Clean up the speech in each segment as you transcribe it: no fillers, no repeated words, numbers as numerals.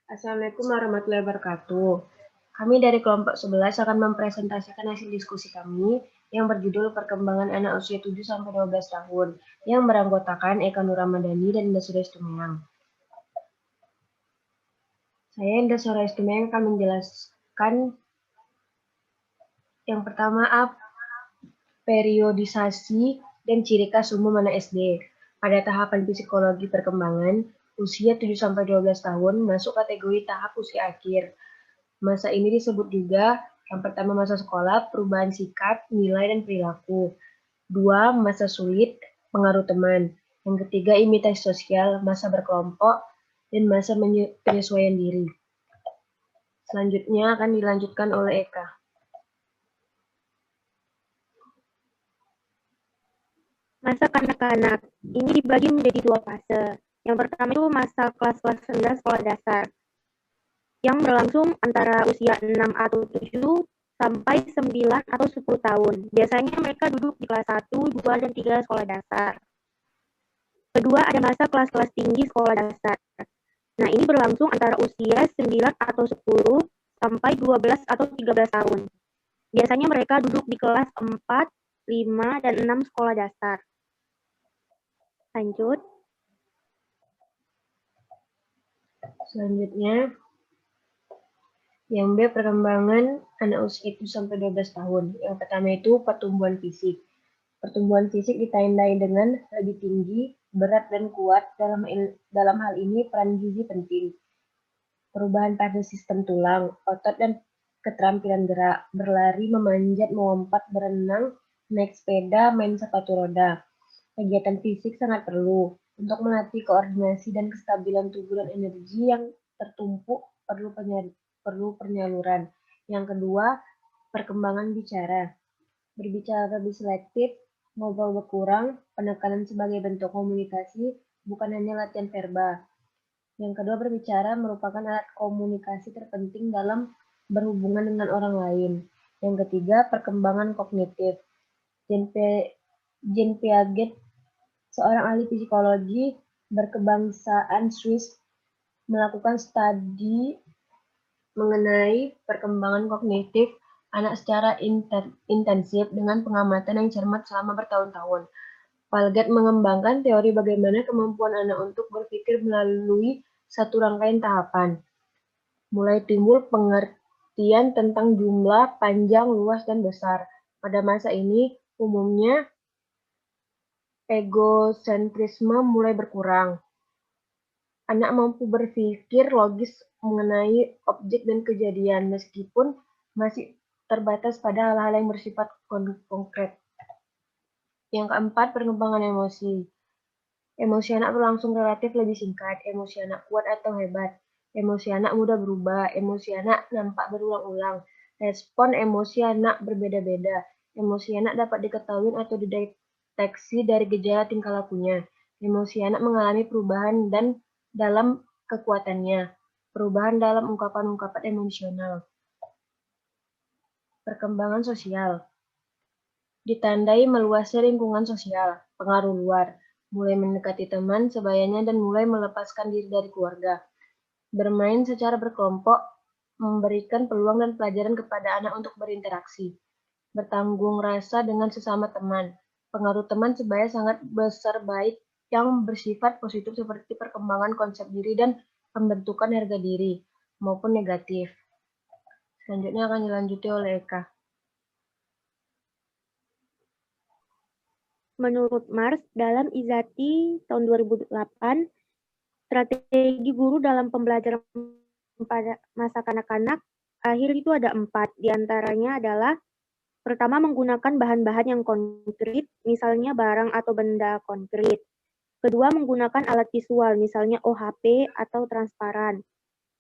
Assalamualaikum warahmatullahi wabarakatuh. Kami dari kelompok 11 akan mempresentasikan hasil diskusi kami yang berjudul Perkembangan Anak Usia 7-12 tahun yang beranggotakan Eka Nur Ramadhani dan Indah Surais Tumengang. Saya Indah Surais Tumengang akan menjelaskan yang pertama periodisasi dan ciri khas umum anak SD. Pada tahapan psikologi perkembangan, usia 7-12 tahun masuk kategori tahap usia akhir. Masa ini disebut juga yang pertama masa sekolah, perubahan sikap, nilai, dan perilaku. Dua, masa sulit, pengaruh teman. Yang ketiga, imitasi sosial, masa berkelompok, dan masa penyesuaian diri. Selanjutnya akan dilanjutkan oleh Eka. Masa kanak-kanak ini dibagi menjadi dua fase. Yang pertama itu masa kelas-kelas rendah sekolah dasar yang berlangsung antara usia 6 atau 7 sampai 9 atau 10 tahun. Biasanya mereka duduk di kelas 1, 2, dan 3 sekolah dasar. Kedua, ada masa kelas-kelas tinggi sekolah dasar. Nah, ini berlangsung antara usia 9 atau 10 sampai 12 atau 13 tahun. Biasanya mereka duduk di kelas 4, 5, dan 6 sekolah dasar. Lanjut. Selanjutnya, yang B, perkembangan anak usia 7-12 tahun. Yang pertama itu pertumbuhan fisik. Pertumbuhan fisik ditandai dengan lebih tinggi, berat, dan kuat. Dalam hal ini peran gizi penting. Perubahan pada sistem tulang, otot, dan keterampilan gerak, berlari, memanjat, melompat, berenang, naik sepeda, main sepatu roda. Kegiatan fisik sangat perlu untuk melatih koordinasi dan kestabilan tubuh dan energi yang tertumpuk perlu penyaluran. Yang kedua, perkembangan bicara. Berbicara lebih selektif, ngobrol berkurang, penekanan sebagai bentuk komunikasi, bukan hanya latihan verbal. Yang kedua, berbicara merupakan alat komunikasi terpenting dalam berhubungan dengan orang lain. Yang ketiga, perkembangan kognitif. Jean Piaget, seorang ahli psikologi berkebangsaan Swiss, melakukan studi mengenai perkembangan kognitif anak secara intensif dengan pengamatan yang cermat selama bertahun-tahun. Piaget mengembangkan teori bagaimana kemampuan anak untuk berpikir melalui satu rangkaian tahapan. Mulai timbul pengertian tentang jumlah, panjang, luas, dan besar. Pada masa ini, umumnya egosentrisme mulai berkurang. Anak mampu berpikir logis mengenai objek dan kejadian, meskipun masih terbatas pada hal-hal yang bersifat konkret. Yang keempat, perkembangan emosi. Emosi anak berlangsung relatif lebih singkat. Emosi anak kuat atau hebat. Emosi anak mudah berubah. Emosi anak nampak berulang-ulang. Respon emosi anak berbeda-beda. Emosi anak dapat diketahui atau dideteksi dari gejala tingkah lakunya. Emosi anak mengalami perubahan dan dalam kekuatannya. Perubahan dalam ungkapan-ungkapan emosional. Perkembangan sosial. Ditandai meluasnya lingkungan sosial, pengaruh luar, mulai mendekati teman sebayanya dan mulai melepaskan diri dari keluarga. Bermain secara berkelompok memberikan peluang dan pelajaran kepada anak untuk berinteraksi. Bertanggung rasa dengan sesama teman. Pengaruh teman sebaya sangat besar baik yang bersifat positif seperti perkembangan konsep diri dan pembentukan harga diri, maupun negatif. Selanjutnya akan dilanjuti oleh Eka. Menurut Mars, dalam Izati tahun 2008, strategi guru dalam pembelajaran pada masa kanak-kanak akhir itu ada 4. Di antaranya adalah pertama, menggunakan bahan-bahan yang konkret, misalnya barang atau benda konkret. Kedua, menggunakan alat visual, misalnya OHP atau transparan.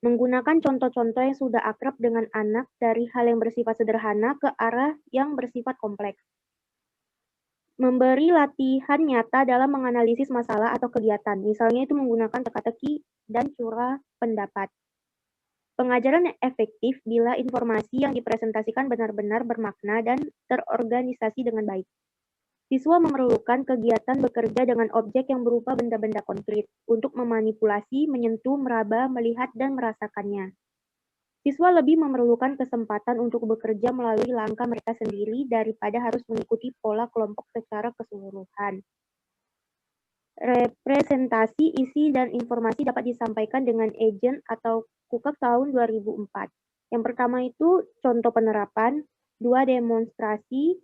Menggunakan contoh-contoh yang sudah akrab dengan anak dari hal yang bersifat sederhana ke arah yang bersifat kompleks. Memberi latihan nyata dalam menganalisis masalah atau kegiatan, misalnya itu menggunakan teka-teki dan curah pendapat. Pengajaran yang efektif bila informasi yang dipresentasikan benar-benar bermakna dan terorganisasi dengan baik. Siswa memerlukan kegiatan bekerja dengan objek yang berupa benda-benda konkret untuk memanipulasi, menyentuh, meraba, melihat, dan merasakannya. Siswa lebih memerlukan kesempatan untuk bekerja melalui langkah mereka sendiri daripada harus mengikuti pola kelompok secara keseluruhan. Representasi isi dan informasi dapat disampaikan dengan agent atau KUKAK tahun 2004. Yang pertama itu contoh penerapan, 2 demonstrasi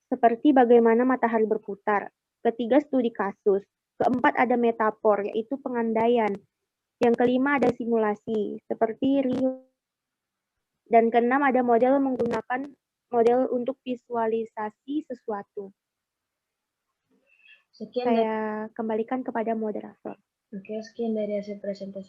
seperti bagaimana matahari berputar, ketiga studi kasus, keempat ada metafor yaitu pengandaian, yang kelima ada simulasi seperti real, dan keenam ada model menggunakan model untuk visualisasi sesuatu. Sekian dari, Saya kembalikan kepada moderator. sekian dari hasil presentasi